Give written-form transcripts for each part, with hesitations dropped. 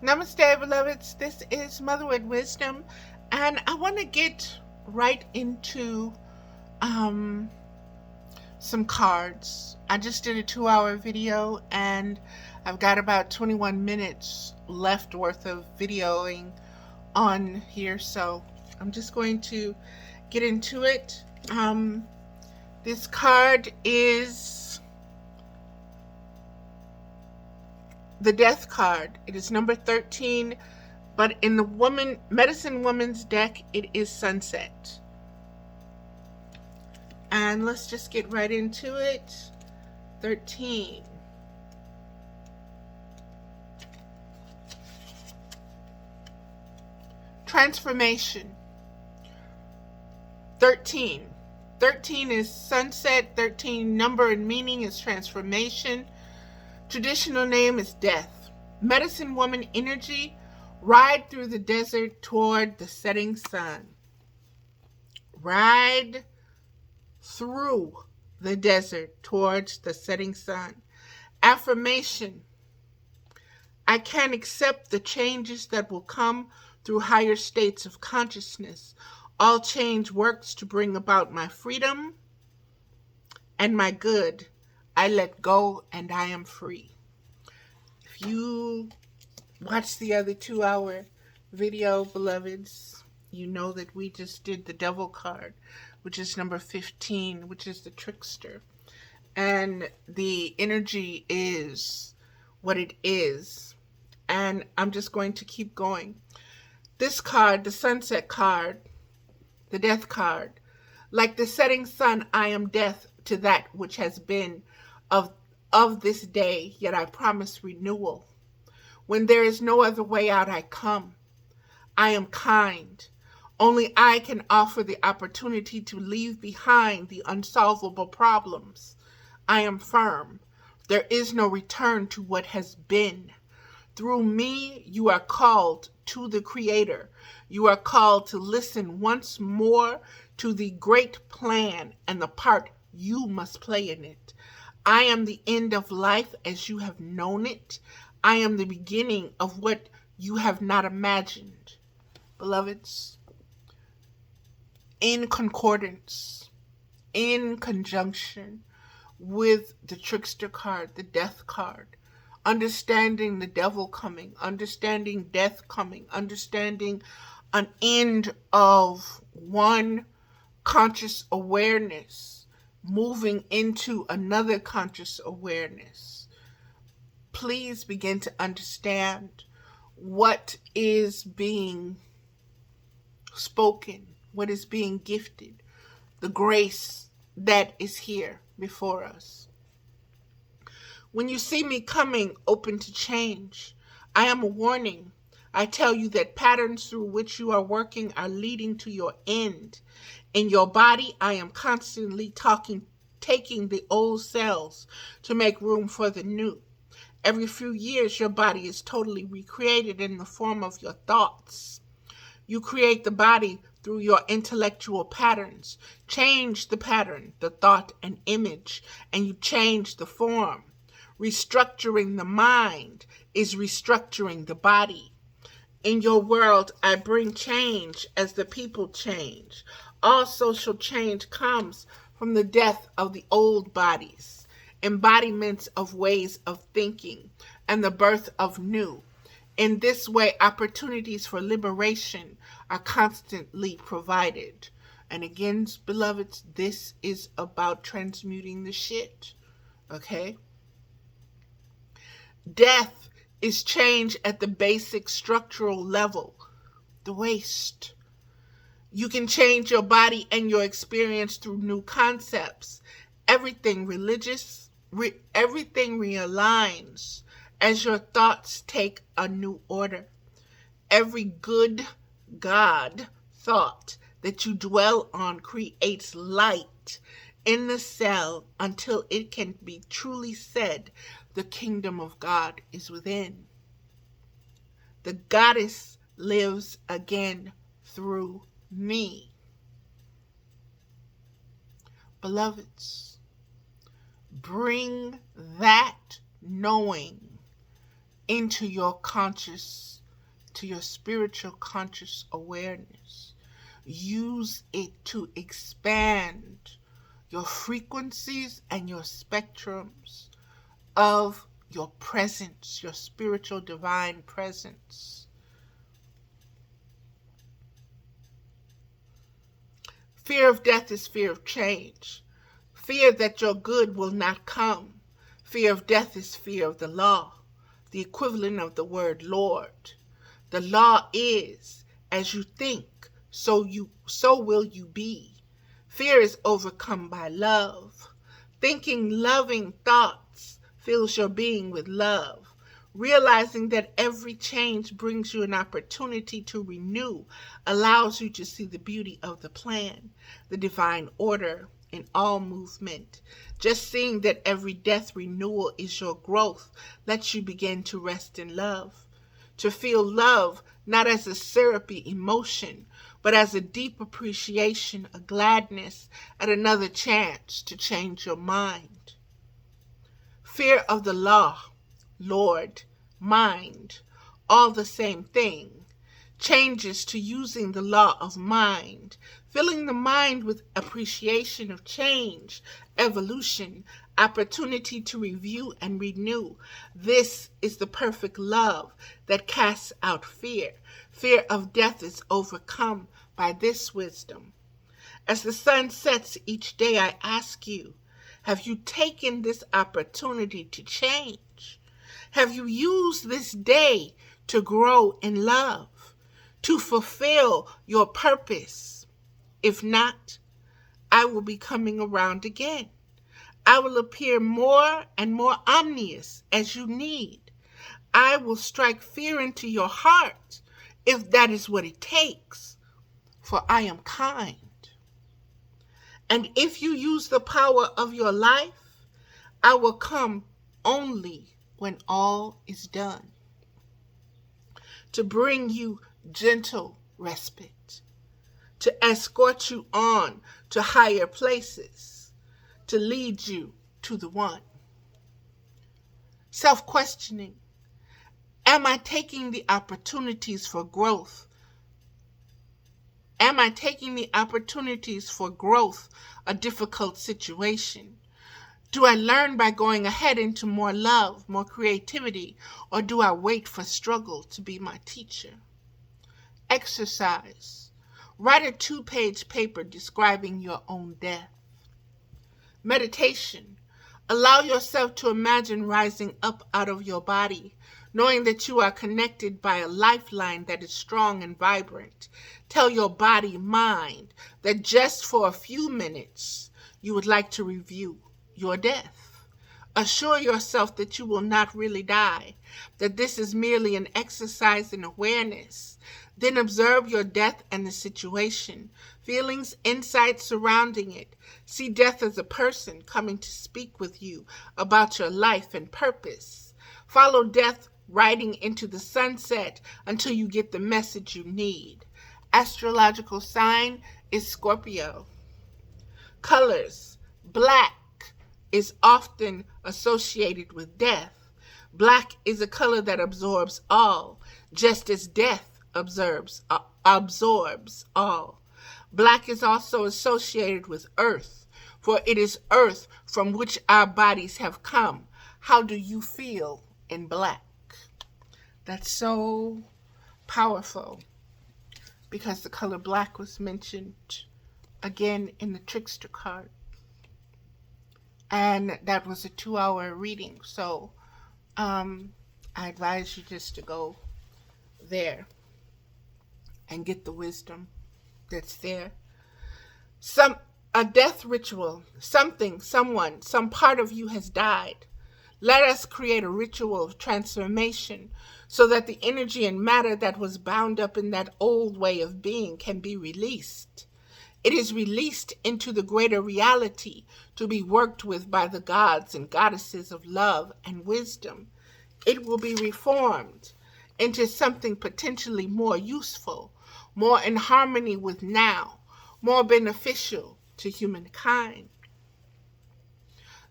Namaste, beloveds. This is Motherhood Wisdom, and I want to get right into um, some cards. I just did a 2-hour video, and I've got about 21 minutes left worth of videoing on here, so I'm just going to get into it. This card is the Death card. It is number 13. But in the Medicine Woman's deck, it is Sunset. And let's just get right into it. 13. Transformation. 13. 13 is sunset. 13 number and meaning is transformation. Traditional name is death. Medicine Woman energy. Ride through the desert toward the setting sun. Ride through the desert towards the setting sun. Affirmation. I can accept the changes that will come through higher states of consciousness. All change works to bring about my freedom and my good. I let go and I am free. If you watch the other 2-hour video, beloveds, you know that we just did the Devil card, which is number 15, which is the trickster. And the energy is what it is. And I'm just going to keep going. This card, the Sunset card, the Death card, like the setting sun, I am death to that which has been of this day, yet I promise renewal. When there is no other way out, I come. I am kind. Only I can offer the opportunity to leave behind the unsolvable problems. I am firm. There is no return to what has been. Through me, you are called to the Creator. You are called to listen once more to the great plan and the part you must play in it. I am the end of life as you have known it. I am the beginning of what you have not imagined. Beloveds, in concordance, in conjunction with the Trickster card, the Death card, understanding the devil coming, understanding death coming, understanding an end of one conscious awareness, moving into another conscious awareness. Please begin to understand what is being spoken, what is being gifted, the grace that is here before us. When you see me coming open to change, I am a warning. I tell you that patterns through which you are working are leading to your end. In your body, I am constantly taking the old cells to make room for the new. Every few years, your body is totally recreated in the form of your thoughts. You create the body through your intellectual patterns. Change the pattern, the thought and image, and you change the form. Restructuring the mind is restructuring the body. In your world, I bring change as the people change. All social change comes from the death of the old bodies, embodiments of ways of thinking, and the birth of new. In this way, opportunities for liberation are constantly provided. And again, beloveds, this is about transmuting the shit. Okay? Death is change at the basic structural level, the waste. You can change your body and your experience through new concepts. Everything everything realigns as your thoughts take a new order. Every good God thought that you dwell on creates light in the cell until it can be truly said, the kingdom of God is within. The goddess lives again through me. Beloveds, bring that knowing into your conscious, to your spiritual conscious awareness. Use it to expand your frequencies and your spectrums of your presence, your spiritual divine presence. Fear of death is fear of change. Fear that your good will not come. Fear of death is fear of the law, the equivalent of the word Lord. The law is, as you think, so will you be. Fear is overcome by love. Thinking loving thoughts fills your being with love. Realizing that every change brings you an opportunity to renew allows you to see the beauty of the plan, the divine order in all movement. Just seeing that every death renewal is your growth lets you begin to rest in love. To feel love not as a syrupy emotion, but as a deep appreciation, a gladness at another chance to change your mind. Fear of the law, Lord, mind, all the same thing, changes to using the law of mind, filling the mind with appreciation of change, evolution, opportunity to review and renew. This is the perfect love that casts out fear. Fear of death is overcome by this wisdom. As the sun sets each day, I ask you, have you taken this opportunity to change? Have you used this day to grow in love, to fulfill your purpose? If not, I will be coming around again. I will appear more and more ominous as you need. I will strike fear into your heart if that is what it takes, for I am kind. And if you use the power of your life, I will come only when all is done, to bring you gentle respite, to escort you on to higher places, to lead you to the one. Self-questioning. Am I taking the opportunities for growth? Am I taking the opportunities for growth a difficult situation? Do I learn by going ahead into more love, more creativity, or do I wait for struggle to be my teacher? Exercise. Write a 2-page paper describing your own death. Meditation. Allow yourself to imagine rising up out of your body, knowing that you are connected by a lifeline that is strong and vibrant. Tell your body, mind, that just for a few minutes, you would like to review your death. Assure yourself that you will not really die, that this is merely an exercise in awareness. Then observe your death and the situation, feelings, insights surrounding it. See death as a person coming to speak with you about your life and purpose. Follow death riding into the sunset until you get the message you need. Astrological sign is Scorpio. Colors. Black is often associated with death. Black is a color that absorbs all, just as death absorbs all. Black is also associated with earth, for it is earth from which our bodies have come. How do you feel in black? That's so powerful, because the color black was mentioned again in the trickster card. And that was a 2-hour reading. So I advise you just to go there and get the wisdom that's there. A death ritual, something, someone, some part of you has died. Let us create a ritual of transformation so that the energy and matter that was bound up in that old way of being can be released. It is released into the greater reality to be worked with by the gods and goddesses of love and wisdom. It will be reformed into something potentially more useful, more in harmony with now, more beneficial to humankind.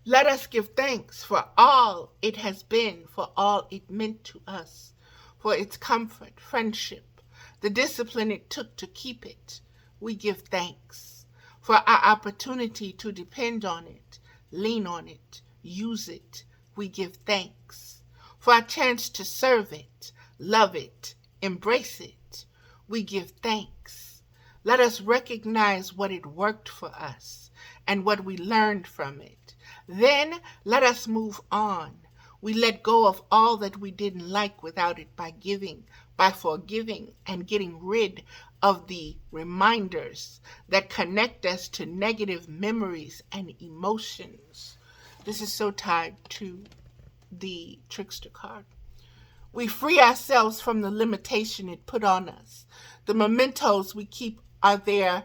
Let us give thanks for all it has been, for all it meant to us, for its comfort, friendship, the discipline it took to keep it. We give thanks for our opportunity to depend on it, lean on it, use it. We give thanks for our chance to serve it, love it, embrace it. We give thanks. Let us recognize what it worked for us and what we learned from it. Then let us move on. We let go of all that we didn't like without it by giving, by forgiving, and getting rid of the reminders that connect us to negative memories and emotions. This is so tied to the trickster card. We free ourselves from the limitation it put on us. The mementos we keep are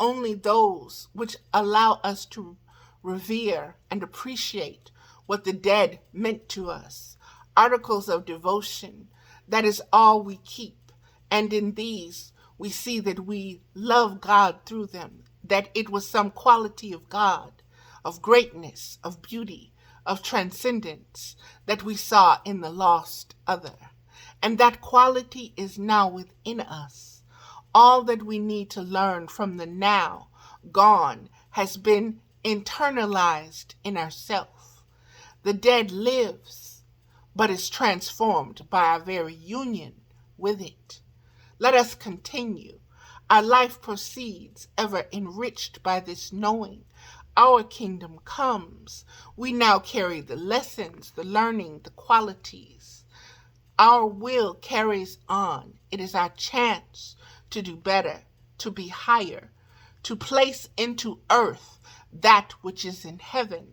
only those which allow us to revere and appreciate what the dead meant to us. Articles of devotion, that is all we keep. And in these, we see that we love God through them, that it was some quality of God, of greatness, of beauty, of transcendence that we saw in the lost other. And that quality is now within us. All that we need to learn from the now gone has been internalized in ourself. The dead lives, but is transformed by our very union with it. Let us continue. Our life proceeds, ever enriched by this knowing. Our kingdom comes. We now carry the lessons, the learning, the qualities. Our will carries on. It is our chance to do better, to be higher, to place into earth that which is in heaven.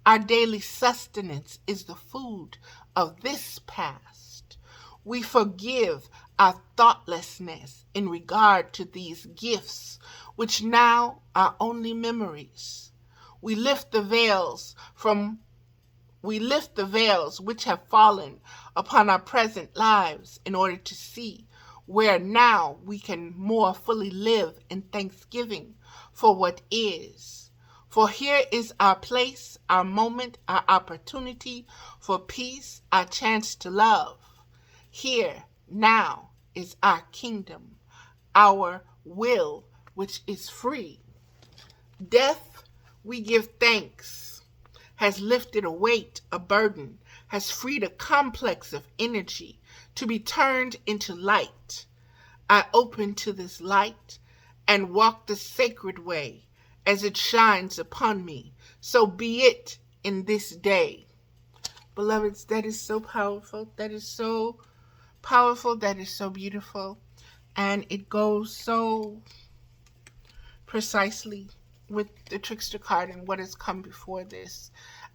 Our daily sustenance is the food of this past. We forgive our thoughtlessness in regard to these gifts, which now are only memories. We lift the veils which have fallen upon our present lives in order to see where now we can more fully live in thanksgiving for what is. For here is our place, our moment, our opportunity for peace, our chance to love. Here, now, is our kingdom, our will, which is free. Death, we give thanks, has lifted a weight, a burden, has freed a complex of energy to be turned into light. I open to this light and walk the sacred way as it shines upon me. So be it in this day. Beloveds, that is so powerful. That is so powerful. That is so beautiful. And it goes so precisely with the trickster card and what has come before this.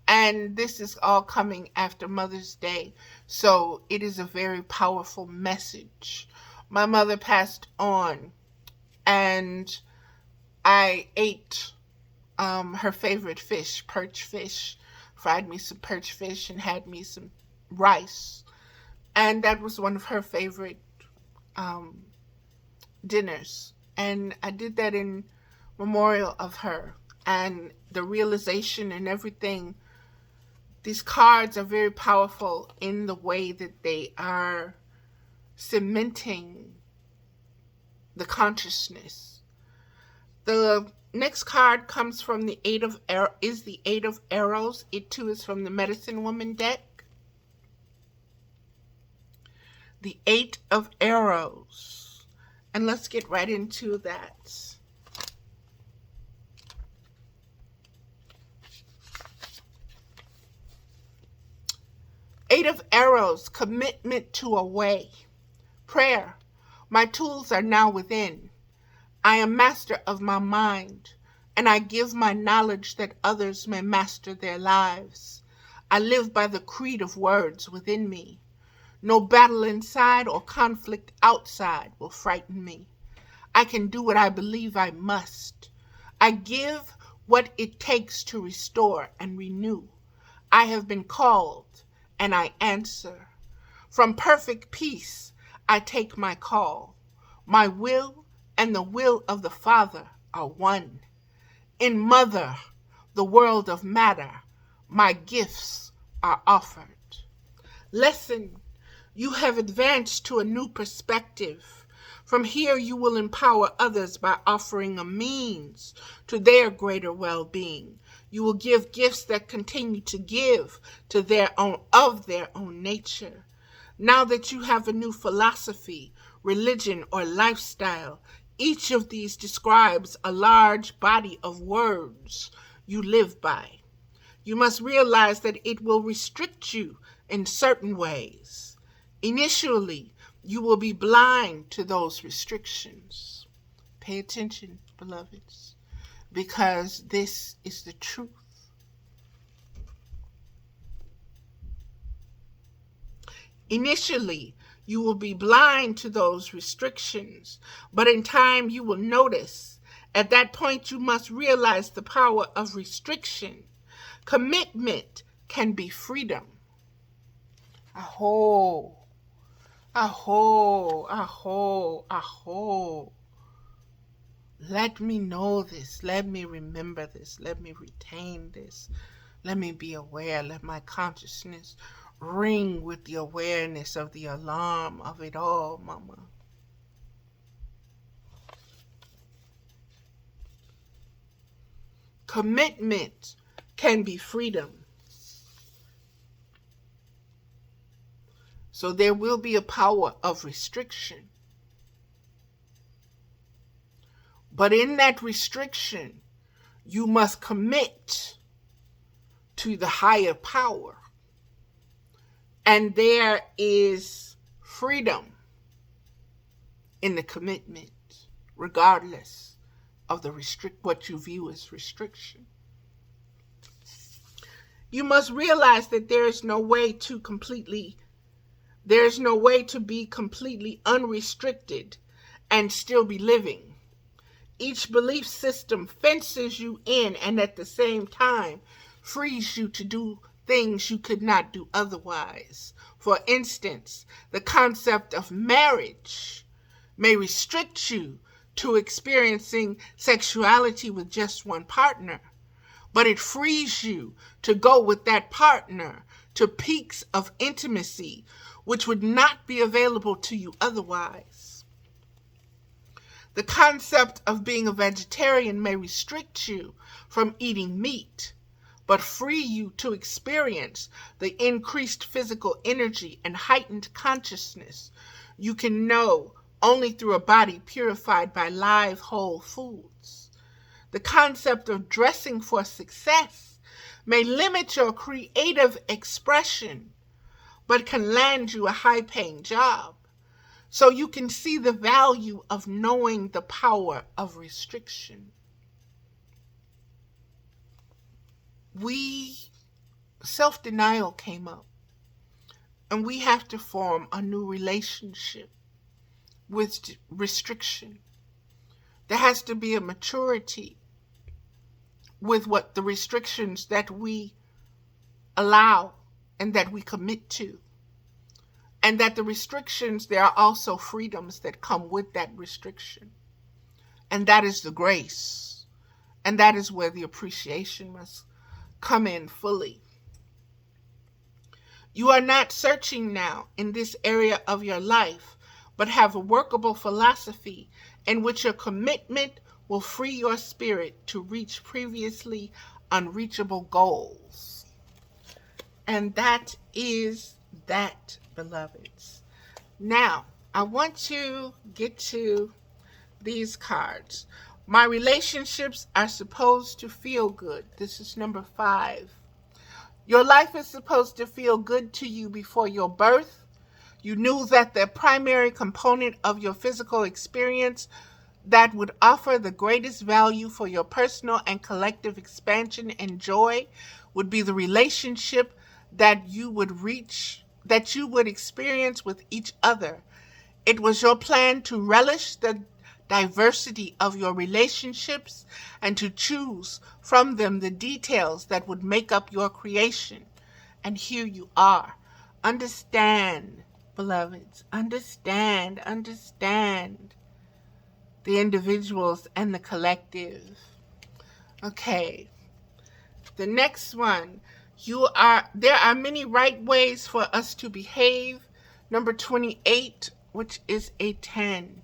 And this is all coming after Mother's Day. So it is a very powerful message. My mother passed on, and I ate her favorite fish, perch fish, fried me some perch fish and had me some rice. And that was one of her favorite dinners. And I did that in memorial of her and the realization and everything. These cards are very powerful in the way that they are cementing the consciousness. The next card comes from the Eight of Arrows. It too is from the Medicine Woman deck. The Eight of Arrows. And let's get right into that. Eight of Arrows, commitment to a way. Prayer, my tools are now within. I am master of my mind, and I give my knowledge that others may master their lives. I live by the creed of words within me. No battle inside or conflict outside will frighten me. I can do what I believe I must. I give what it takes to restore and renew. I have been called, and I answer. From perfect peace, I take my call. My will and the will of the Father are one. In Mother, the world of matter, my gifts are offered. Lesson, you have advanced to a new perspective. From here, you will empower others by offering a means to their greater well-being. You will give gifts that continue to give to of their own nature. Now that you have a new philosophy, religion, or lifestyle, each of these describes a large body of words you live by. You must realize that it will restrict you in certain ways. Initially, you will be blind to those restrictions. Pay attention, beloveds, because this is the truth. Initially, you will be blind to those restrictions, but in time you will notice. At that point, you must realize the power of restriction. Commitment can be freedom. Aho, aho, aho, aho. Let me know this. Let me remember this. Let me retain this. Let me be aware. Let my consciousness ring with the awareness of the alarm of it all, Mama. Commitment can be freedom. So there will be a power of restriction. But in that restriction, you must commit to the higher power. And there is freedom in the commitment, regardless of what you view as restriction. You must realize that there is no way to be completely unrestricted and still be living. Each belief system fences you in and at the same time frees you to do things you could not do otherwise. For instance, the concept of marriage may restrict you to experiencing sexuality with just one partner, but it frees you to go with that partner to peaks of intimacy which would not be available to you otherwise. The concept of being a vegetarian may restrict you from eating meat, but free you to experience the increased physical energy and heightened consciousness you can know only through a body purified by live whole foods. The concept of dressing for success may limit your creative expression, but can land you a high-paying job. So you can see the value of knowing the power of restriction. Self-denial came up, and we have to form a new relationship with restriction. There has to be a maturity with what the restrictions that we allow and that we commit to. And that the restrictions, there are also freedoms that come with that restriction. And that is the grace. And that is where the appreciation must come in fully. You are not searching now in this area of your life, but have a workable philosophy in which your commitment will free your spirit to reach previously unreachable goals. And that is that, beloveds. Now, I want to get to these cards. My relationships are supposed to feel good. This is number 5. Your life is supposed to feel good to you before your birth. You knew that the primary component of your physical experience that would offer the greatest value for your personal and collective expansion and joy would be the relationship that you would experience with each other. It was your plan to relish the diversity of your relationships and to choose from them the details that would make up your creation. And here you are. Understand, beloveds. Understand the individuals and the collective. Okay. The next one, there are many right ways for us to behave. Number 28, which is a 10.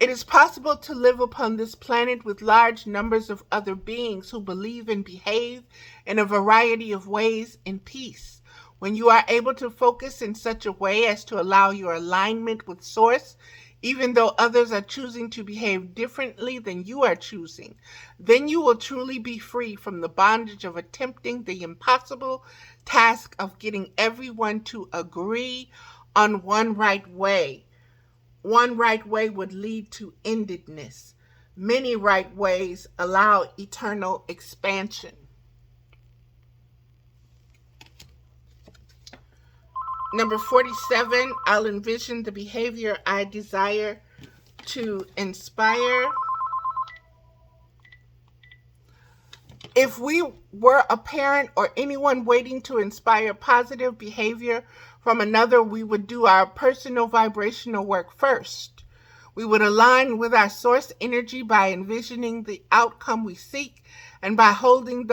It is possible to live upon this planet with large numbers of other beings who believe and behave in a variety of ways in peace. When you are able to focus in such a way as to allow your alignment with Source, even though others are choosing to behave differently than you are choosing, then you will truly be free from the bondage of attempting the impossible task of getting everyone to agree on one right way. One right way would lead to endedness. Many right ways allow eternal expansion. Number 47, I'll envision the behavior I desire to inspire. If we were a parent or anyone waiting to inspire positive behavior from another, we would do our personal vibrational work first. We would align with our source energy by envisioning the outcome we seek and by holding the